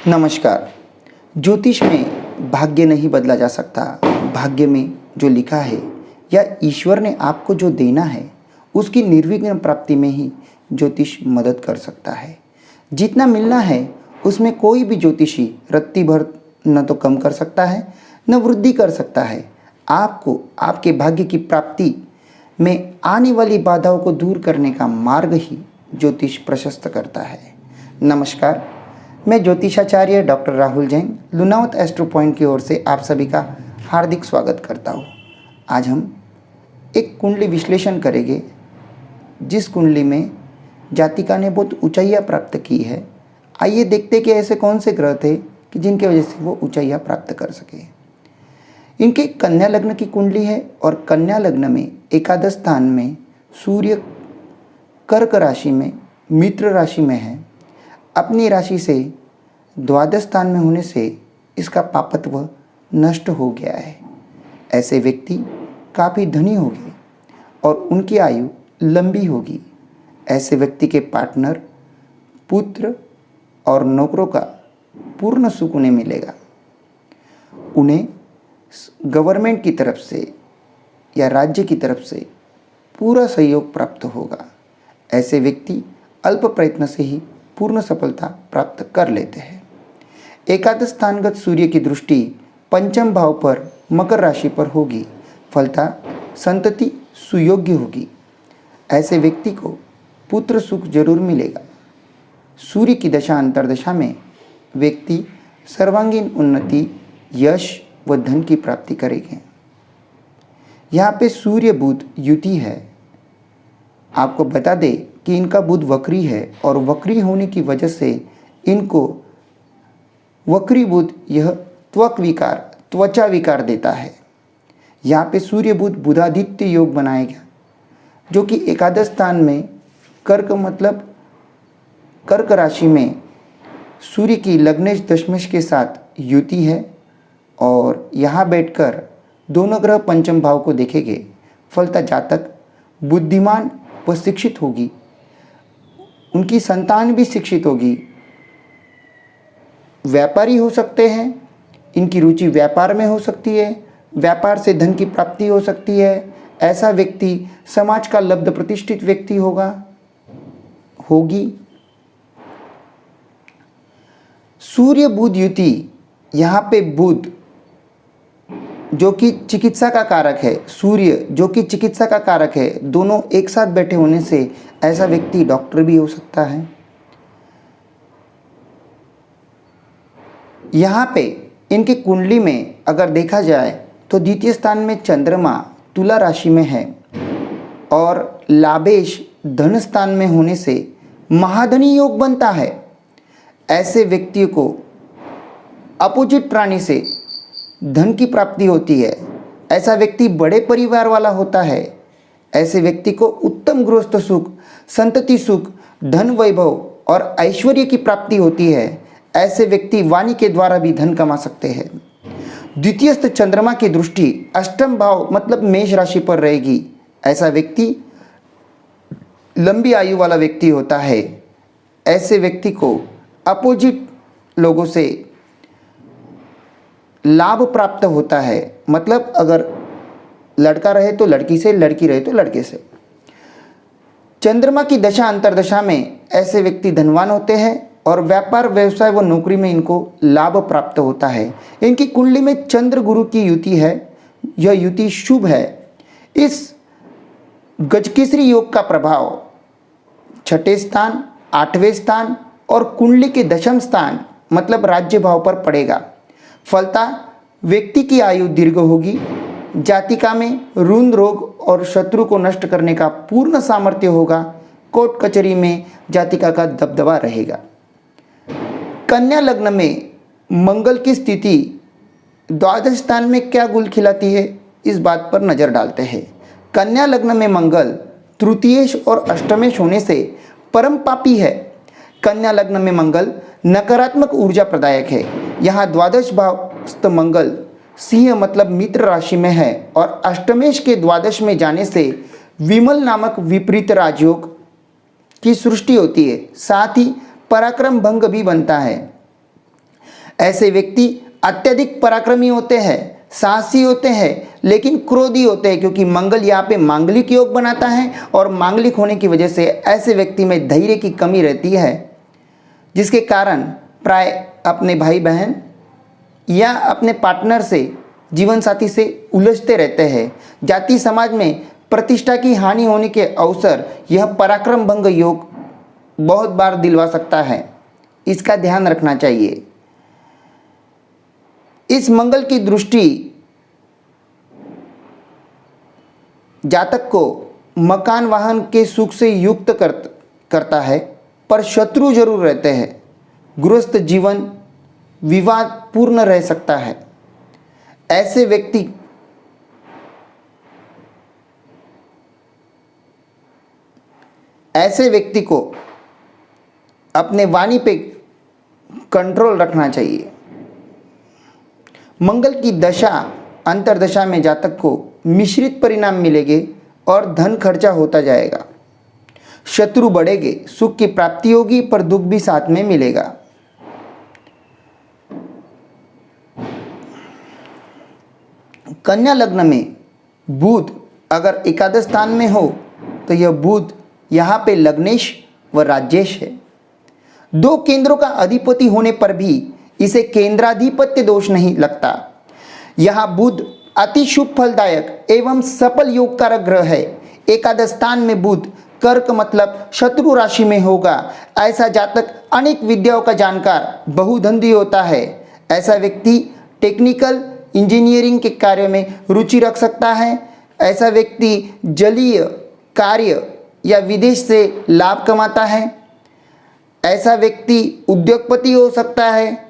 नमस्कार। ज्योतिष में भाग्य नहीं बदला जा सकता। भाग्य में जो लिखा है या ईश्वर ने आपको जो देना है उसकी निर्विघ्न प्राप्ति में ही ज्योतिष मदद कर सकता है। जितना मिलना है उसमें कोई भी ज्योतिषी रत्ती भर न तो कम कर सकता है न वृद्धि कर सकता है। आपको आपके भाग्य की प्राप्ति में आने वाली बाधाओं को दूर करने का मार्ग ही ज्योतिष प्रशस्त करता है। नमस्कार, मैं ज्योतिषाचार्य doctor Rahul Jain Lunawat astro point की ओर से आप सभी का हार्दिक स्वागत करता हूँ। आज हम एक कुंडली विश्लेषण करेंगे जिस कुंडली में जातिका ने बहुत ऊंचाइयाँ प्राप्त की है। आइए देखते कि ऐसे कौन से ग्रह थे कि जिनके वजह से वो ऊंचाइयाँ प्राप्त कर सके। इनके कन्या लग्न की कुंडली है और कन्या लग्न में एकादश स्थान में सूर्य कर्क राशि में मित्र राशि में है। अपनी राशि से द्वादश स्थान में होने से इसका पापत्व नष्ट हो गया है। ऐसे व्यक्ति काफ़ी धनी होंगे और उनकी आयु लंबी होगी। ऐसे व्यक्ति के पार्टनर, पुत्र और नौकरों का पूर्ण सुख उन्हें मिलेगा। उन्हें गवर्नमेंट की तरफ से या राज्य की तरफ से पूरा सहयोग प्राप्त होगा। ऐसे व्यक्ति अल्प प्रयत्न से ही पूर्ण सफलता प्राप्त कर लेते हैं। एकादश स्थानगत सूर्य की दृष्टि पंचम भाव पर मकर राशि पर होगी। फलता संतति सुयोग्य होगी। ऐसे व्यक्ति को पुत्र सुख जरूर मिलेगा। सूर्य की दशा अंतर्दशा में व्यक्ति सर्वांगीण उन्नति, यश व धन की प्राप्ति करेंगे। यहाँ पे सूर्य बुध युति है। आपको बता दें कि इनका बुध वक्री है और वक्री होने की वजह से इनको वक्री बुध यह त्वचा विकार देता है। यहाँ पे सूर्य बुध बुधादित्य योग बनाएगा जो कि एकादश स्थान में कर्क राशि में सूर्य की लग्नेश दशमेश के साथ युति है और यहाँ बैठकर दोनों ग्रह पंचम भाव को देखेंगे। फलता जातक बुद्धिमान व शिक्षित होगी। उनकी संतान भी शिक्षित होगी। व्यापारी हो सकते हैं। इनकी रुचि व्यापार में हो सकती है। व्यापार से धन की प्राप्ति हो सकती है। ऐसा व्यक्ति समाज का लब्ध प्रतिष्ठित व्यक्ति होगी। सूर्य बुध युति, यहाँ पे बुध जो कि चिकित्सा का कारक है, सूर्य जो कि चिकित्सा का कारक है, दोनों एक साथ बैठे होने से ऐसा व्यक्ति डॉक्टर भी हो सकता है। यहाँ पे इनकी कुंडली में अगर देखा जाए तो द्वितीय स्थान में चंद्रमा तुला राशि में है और लाभेश धन स्थान में होने से महाधनी योग बनता है। ऐसे व्यक्ति को अपोजिट प्राणी से धन की प्राप्ति होती है। ऐसा व्यक्ति बड़े परिवार वाला होता है। ऐसे व्यक्ति को उत्तम गृहस्थ सुख, संतति सुख, धन वैभव और ऐश्वर्य की प्राप्ति होती है। ऐसे व्यक्ति वाणी के द्वारा भी धन कमा सकते हैं। द्वितीयस्थ चंद्रमा की दृष्टि अष्टम भाव मतलब मेष राशि पर रहेगी। ऐसा व्यक्ति लंबी आयु वाला व्यक्ति होता है। ऐसे व्यक्ति को अपोजिट लोगों से लाभ प्राप्त होता है। मतलब अगर लड़का रहे तो लड़की से, लड़की रहे तो लड़के से। चंद्रमा की दशा अंतर्दशा में ऐसे व्यक्ति धनवान होते हैं और व्यापार व्यवसाय व नौकरी में इनको लाभ प्राप्त होता है। इनकी कुंडली में चंद्र गुरु की युति है। यह युति शुभ है। इस गजकेसरी योग का प्रभाव छठे स्थान, आठवें स्थान और कुंडली के दशम स्थान मतलब राज्य भाव पर पड़ेगा। फलता व्यक्ति की आयु दीर्घ होगी। जातिका में ऋण, रोग और शत्रु को नष्ट करने का पूर्ण सामर्थ्य होगा। कोर्ट कचहरी में जातिका का दबदबा रहेगा। कन्या लग्न में मंगल की स्थिति द्वादश स्थान में क्या गुल खिलाती है, इस बात पर नजर डालते हैं। कन्या लग्न में मंगल तृतीयेश और अष्टमेश होने से परम पापी है। कन्या लग्न में मंगल नकारात्मक ऊर्जा प्रदायक है। यहाँ द्वादश भावस्थ मंगल सिंह मतलब मित्र राशि में है और अष्टमेश के द्वादश में जाने से विमल नामक विपरीत राजयोग की सृष्टि होती है। साथ ही पराक्रम भंग भी बनता है। ऐसे व्यक्ति अत्यधिक पराक्रमी होते हैं, साहसी होते हैं, लेकिन क्रोधी होते हैं, क्योंकि मंगल यहाँ पे मांगलिक योग बनाता है और मांगलिक होने की वजह से ऐसे व्यक्ति में धैर्य की कमी रहती है, जिसके कारण प्राय अपने भाई बहन या अपने पार्टनर से, जीवन साथी से उलझते रहते हैं। जाति समाज में प्रतिष्ठा की हानि होने के अवसर यह पराक्रम भंग योग बहुत बार दिलवा सकता है, इसका ध्यान रखना चाहिए। इस मंगल की दृष्टि जातक को मकान वाहन के सुख से युक्त करता है, पर शत्रु जरूर रहते हैं। गृहस्थ जीवन विवाद पूर्ण रह सकता है। ऐसे व्यक्ति को अपने वाणी पे कंट्रोल रखना चाहिए। मंगल की दशा अंतर्दशा में जातक को मिश्रित परिणाम मिलेंगे और धन खर्चा होता जाएगा, शत्रु बढ़ेंगे, सुख की प्राप्ति होगी, पर दुख भी साथ में मिलेगा। कन्या लग्न में बुध अगर एकादश स्थान में हो तो यह बुध यहाँ पे लग्नेश व राज्येश है। दो केंद्रों का अधिपति होने पर भी इसे केंद्राधिपत्य दोष नहीं लगता। यहाँ बुध अति शुभ फलदायक एवं सफल योग कारक ग्रह है। एकादश स्थान में बुध कर्क मतलब शत्रु राशि में होगा। ऐसा जातक अनेक विद्याओं का जानकार, बहुधंधी होता है। ऐसा व्यक्ति टेक्निकल इंजीनियरिंग के कार्य में रुचि रख सकता है। ऐसा व्यक्ति जलीय कार्य या विदेश से लाभ कमाता है। ऐसा व्यक्ति उद्योगपति हो सकता है।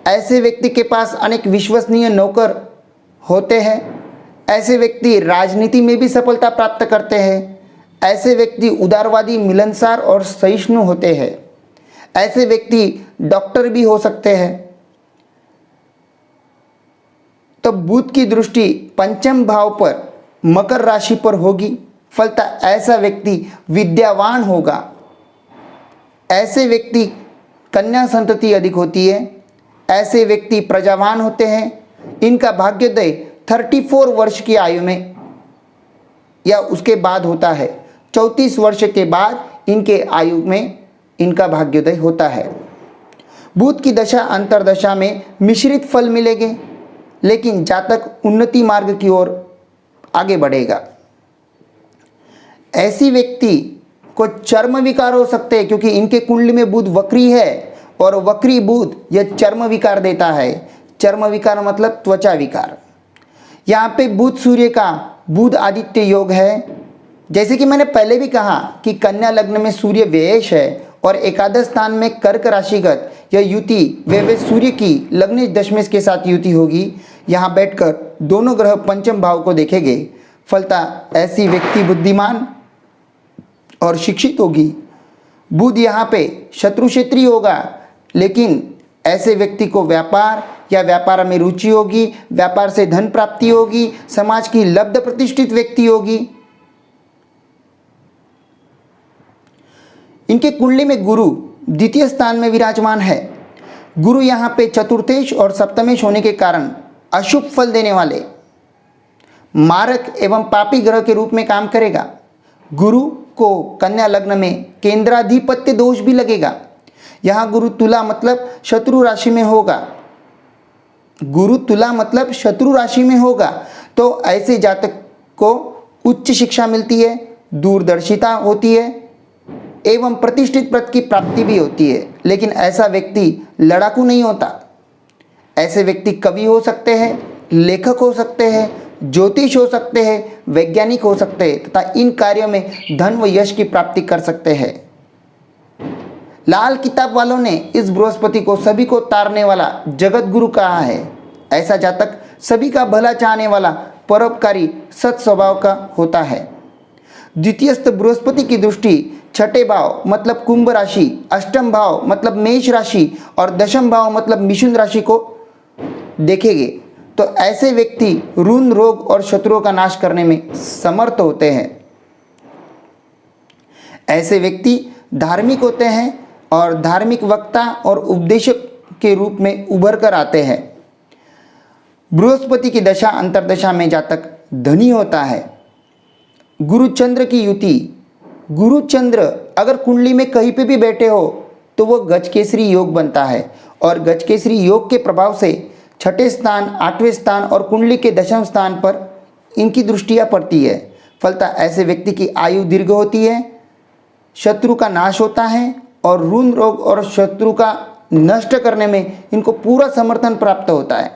ऐसे व्यक्ति के पास अनेक विश्वसनीय नौकर होते हैं। ऐसे व्यक्ति राजनीति में भी सफलता प्राप्त करते हैं। ऐसे व्यक्ति उदारवादी, मिलनसार और सहिष्णु होते हैं। ऐसे व्यक्ति डॉक्टर भी हो सकते हैं। तो बुध की दृष्टि पंचम भाव पर मकर राशि पर होगी, फलतः ऐसा व्यक्ति विद्यावान होगा। ऐसे व्यक्ति कन्या संतति अधिक होती है। ऐसे व्यक्ति प्रजावान होते हैं। इनका भाग्योदय 34 वर्ष की आयु में या उसके बाद होता है। 34 वर्ष के बाद इनके आयु में इनका भाग्योदय होता है। बुध की दशा अंतर्दशा में मिश्रित फल मिलेंगे, लेकिन जातक उन्नति मार्ग की ओर आगे बढ़ेगा। ऐसी व्यक्ति को चर्म विकार हो सकते हैं, क्योंकि इनके कुंडली में बुध वक्री है और वक्री बुध यह चर्म विकार देता है। चर्म विकार मतलब त्वचा विकार। यहाँ पे बुध सूर्य का बुध आदित्य योग है। जैसे कि मैंने पहले भी कहा कि कन्या लग्न में सूर्य व्ययेश है और एकादश स्थान में कर्क राशिगत यह युति वे सूर्य की लग्नेश दशमेश के साथ युति होगी। यहाँ बैठकर दोनों ग्रह पंचम भाव को देखेंगे, फलतः ऐसी व्यक्ति बुद्धिमान और शिक्षित होगी। बुध यहाँ पे शत्रु क्षेत्री होगा, लेकिन ऐसे व्यक्ति को व्यापार या व्यापार में रुचि होगी, व्यापार से धन प्राप्ति होगी, समाज की लब्ध प्रतिष्ठित व्यक्ति होगी। इनके कुंडली में गुरु द्वितीय स्थान में विराजमान है। गुरु यहाँ पे चतुर्थेश और सप्तमेश होने के कारण अशुभ फल देने वाले मारक एवं पापी ग्रह के रूप में काम करेगा। गुरु को कन्या लग्न में केंद्राधिपत्य दोष भी लगेगा। यहाँ गुरु तुला मतलब शत्रु राशि में होगा। गुरु तुला मतलब शत्रु राशि में होगा, तो ऐसे जातक को उच्च शिक्षा मिलती है, दूरदर्शिता होती है एवं प्रतिष्ठित पद की प्राप्ति भी होती है। लेकिन ऐसा व्यक्ति लड़ाकू नहीं होता। ऐसे व्यक्ति कवि हो सकते हैं, लेखक हो सकते हैं, ज्योतिष हो सकते हैं, वैज्ञानिक हो सकते हैं तथा इन कार्यों में धन व यश की प्राप्ति कर सकते हैं। लाल किताब वालों ने इस बृहस्पति को सभी को तारने वाला जगत गुरु कहा है। ऐसा जातक सभी का भला चाहने वाला, परोपकारी, सत् स्वभाव का होता है। द्वितीयस्थ बृहस्पति की दृष्टि छठे भाव मतलब कुंभ राशि, अष्टम भाव मतलब मेष राशि और दशम भाव मतलब मिथुन राशि को देखेंगे, तो ऐसे व्यक्ति ऋण, रोग और शत्रुओं का नाश करने में समर्थ होते हैं। ऐसे व्यक्ति धार्मिक होते हैं और धार्मिक वक्ता और उपदेशक के रूप में उभर कर आते हैं। बृहस्पति की दशा अंतर्दशा में जातक धनी होता है। गुरु चंद्र की युति, गुरु चंद्र अगर कुंडली में कहीं पे भी बैठे हो तो वो गजकेसरी योग बनता है और गजकेसरी योग के प्रभाव से छठे स्थान, आठवें स्थान और कुंडली के दशम स्थान पर इनकी दृष्टियाँ पड़ती है। फलतः ऐसे व्यक्ति की आयु दीर्घ होती है, शत्रु का नाश होता है और ऋण रोग और शत्रु का नष्ट करने में इनको पूरा समर्थन प्राप्त होता है।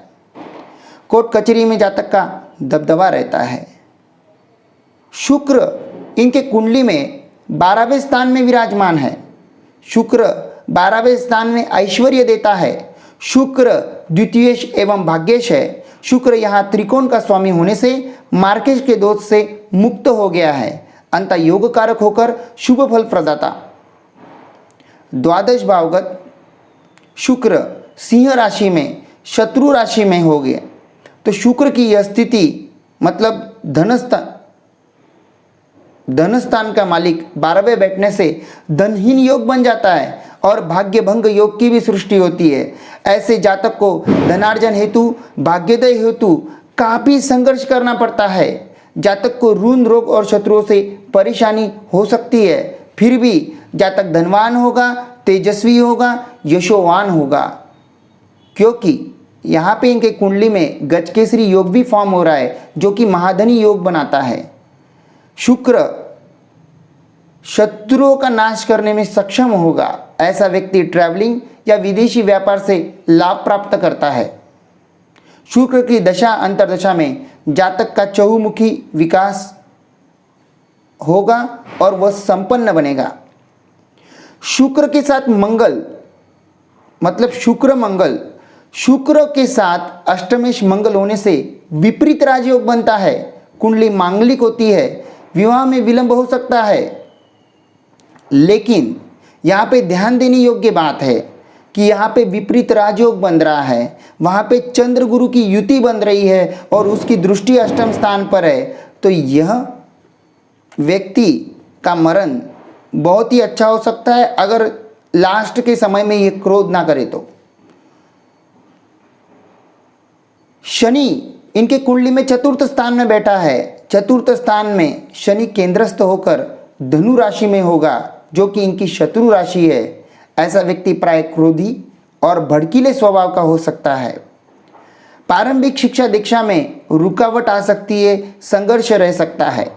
कोर्ट कचहरी में जातक का दबदबा रहता है। शुक्र इनके कुंडली में 12वें स्थान में विराजमान है। शुक्र 12वें स्थान में ऐश्वर्य देता है। शुक्र द्वितीयेश एवं भाग्येश है। शुक्र यहाँ त्रिकोण का स्वामी होने से मार्केश के दोष से मुक्त हो गया है, अंत योग कारक होकर शुभ फल प्रदाता। द्वादश भावगत शुक्र सिंह राशि में शत्रु राशि में हो गए तो शुक्र की यह स्थिति मतलब धनस्थान का मालिक 12वें बैठने से धनहीन योग बन जाता है और भाग्य भंग योग की भी सृष्टि होती है। ऐसे जातक को धनार्जन हेतु, भाग्योदय हेतु काफी संघर्ष करना पड़ता है। जातक को ऋण रोग और शत्रुओं से परेशानी हो सकती है, फिर भी जातक धनवान होगा, तेजस्वी होगा, यशोवान होगा, क्योंकि यहाँ पे इनके कुंडली में गजकेसरी योग भी फॉर्म हो रहा है जो कि महाधनी योग बनाता है। शुक्र शत्रुओं का नाश करने में सक्षम होगा। ऐसा व्यक्ति ट्रैवलिंग या विदेशी व्यापार से लाभ प्राप्त करता है। शुक्र की दशा अंतर्दशा में जातक का चहुमुखी विकास होगा और वह संपन्न बनेगा। शुक्र के साथ मंगल मतलब शुक्र मंगल, शुक्र के साथ अष्टमेश मंगल होने से विपरीत राजयोग बनता है। कुंडली मांगलिक होती है, विवाह में विलंब हो सकता है। लेकिन यहाँ पे ध्यान देने योग्य बात है कि यहाँ पे विपरीत राजयोग बन रहा है, वहाँ पे चंद्र गुरु की युति बन रही है और उसकी दृष्टि अष्टम स्थान पर है, तो यह व्यक्ति का मरण बहुत ही अच्छा हो सकता है अगर लास्ट के समय में ये क्रोध ना करे तो। शनि इनके कुंडली में चतुर्थ स्थान में बैठा है। चतुर्थ स्थान में शनि केंद्रस्थ होकर धनु राशि में होगा जो कि इनकी शत्रु राशि है। ऐसा व्यक्ति प्राय क्रोधी और भड़कीले स्वभाव का हो सकता है। प्रारंभिक शिक्षा दीक्षा में रुकावट आ सकती है, संघर्ष रह सकता है।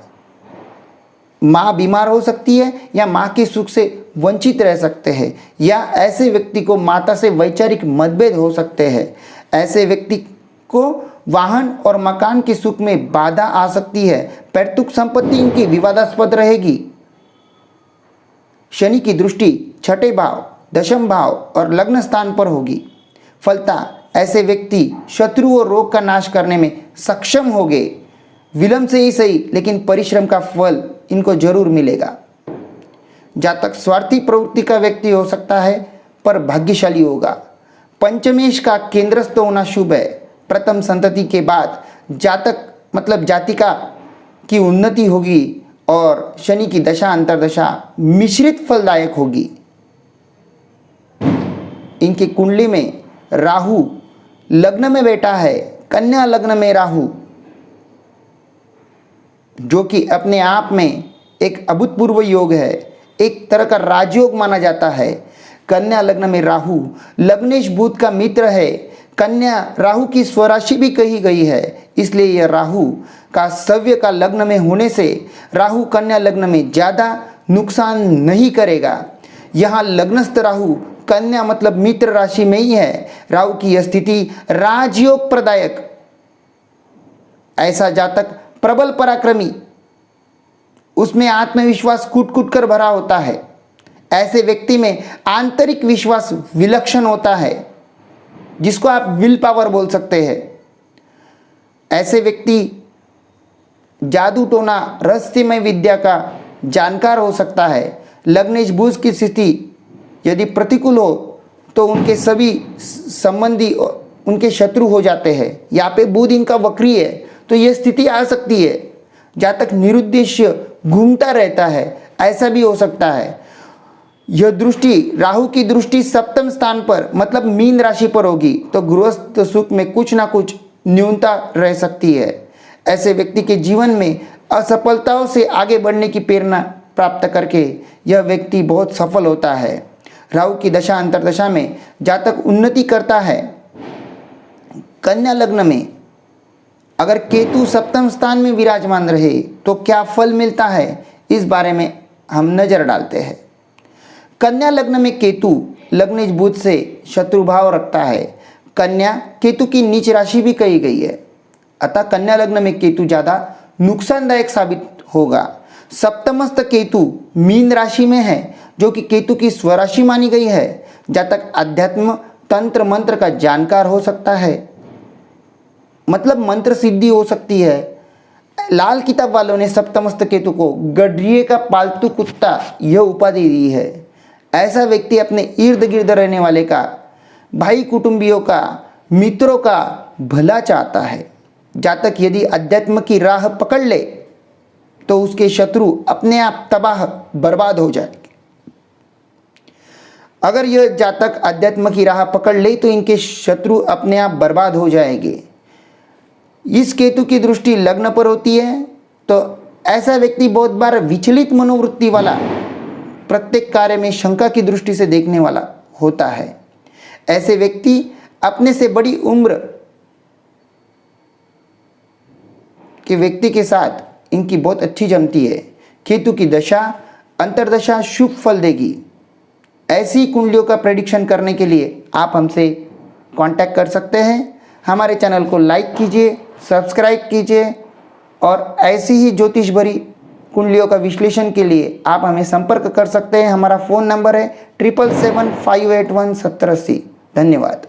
माँ बीमार हो सकती है या माँ के सुख से वंचित रह सकते हैं, या ऐसे व्यक्ति को माता से वैचारिक मतभेद हो सकते हैं। ऐसे व्यक्ति को वाहन और मकान के सुख में बाधा आ सकती है। पैतृक संपत्ति इनकी विवादास्पद रहेगी। शनि की दृष्टि छठे भाव, दशम भाव और लग्न स्थान पर होगी। फलतः ऐसे व्यक्ति शत्रु और रोग का नाश करने में सक्षम होंगे। विलंब से ही सही, लेकिन परिश्रम का फल इनको जरूर मिलेगा। जातक स्वार्थी प्रवृत्ति का व्यक्ति हो सकता है पर भाग्यशाली होगा। पंचमेश का केंद्रस्थ होना शुभ है। प्रथम संतति के बाद जातक मतलब जातिका की उन्नति होगी और शनि की दशा अंतर्दशा मिश्रित फलदायक होगी। इनकी कुंडली में राहु लग्न में बैठा है, कन्या लग्न में राहु, जो कि अपने आप में एक अभूतपूर्व योग है, एक तरह का राजयोग माना जाता है। कन्या लग्न में राहु लग्नेश बुध का मित्र है। कन्या राहु की स्वराशि भी कही गई है, इसलिए यह राहु का सव्य का लग्न में होने से राहु कन्या लग्न में ज़्यादा नुकसान नहीं करेगा। यहाँ लग्नस्थ राहु कन्या मतलब मित्र राशि में ही है। राहु की यह स्थिति राजयोग प्रदायक। ऐसा जातक प्रबल पराक्रमी, उसमें आत्मविश्वास कूट कूट कर भरा होता है। ऐसे व्यक्ति में आंतरिक विश्वास विलक्षण होता है, जिसको आप विल पावर बोल सकते हैं। ऐसे व्यक्ति जादू टोना रहस्यमय विद्या का जानकार हो सकता है। लग्नेश बुध की स्थिति यदि प्रतिकूल हो तो उनके सभी संबंधी उनके शत्रु हो जाते हैं। यहाँ पे बुध इनका वक्री है तो यह स्थिति आ सकती है। जातक निरुद्देश्य घूमता रहता है, ऐसा भी हो सकता है। यह दृष्टि, राहु की दृष्टि सप्तम स्थान पर मतलब मीन राशि पर होगी तो गृहस्थ सुख में कुछ ना कुछ न्यूनता रह सकती है। ऐसे व्यक्ति के जीवन में असफलताओं से आगे बढ़ने की प्रेरणा प्राप्त करके यह व्यक्ति बहुत सफल होता है। राहु की दशा अंतर्दशा में जातक उन्नति करता है। कन्या लग्न में अगर केतु सप्तम स्थान में विराजमान रहे तो क्या फल मिलता है, इस बारे में हम नजर डालते हैं। कन्या लग्न में केतु लग्नेश बुध से शत्रु भाव रखता है। कन्या केतु की नीच राशि भी कही गई है, अतः कन्या लग्न में केतु ज़्यादा नुकसानदायक साबित होगा। सप्तमस्थ केतु मीन राशि में है जो कि केतु की स्वराशि मानी गई है। जातक अध्यात्म तंत्र मंत्र का जानकार हो सकता है, मतलब मंत्र सिद्धि हो सकती है। लाल किताब वालों ने सप्तमस्थ केतु को गडरिये का पालतू कुत्ता यह उपाधि दी है। ऐसा व्यक्ति अपने इर्द गिर्द रहने वाले का, भाई कुटुंबियों का, मित्रों का भला चाहता है। जातक यदि अध्यात्म की राह पकड़ ले तो उसके शत्रु अपने आप तबाह बर्बाद हो जाएंगे। अगर यह जातक अध्यात्म की राह पकड़ ले तो इनके शत्रु अपने आप बर्बाद हो जाएंगे। इस केतु की दृष्टि लग्न पर होती है तो ऐसा व्यक्ति बहुत बार विचलित मनोवृत्ति वाला, प्रत्येक कार्य में शंका की दृष्टि से देखने वाला होता है। ऐसे व्यक्ति अपने से बड़ी उम्र के व्यक्ति के साथ इनकी बहुत अच्छी जमती है। केतु की दशा अंतर्दशा शुभ फल देगी। ऐसी कुंडलियों का प्रेडिक्शन करने के लिए आप हमसे कांटेक्ट कर सकते हैं। हमारे चैनल को लाइक कीजिए, सब्सक्राइब कीजिए और ऐसी ही ज्योतिष भरी कुंडलियों का विश्लेषण के लिए आप हमें संपर्क कर सकते हैं। हमारा फ़ोन नंबर है 777-581-7080। धन्यवाद।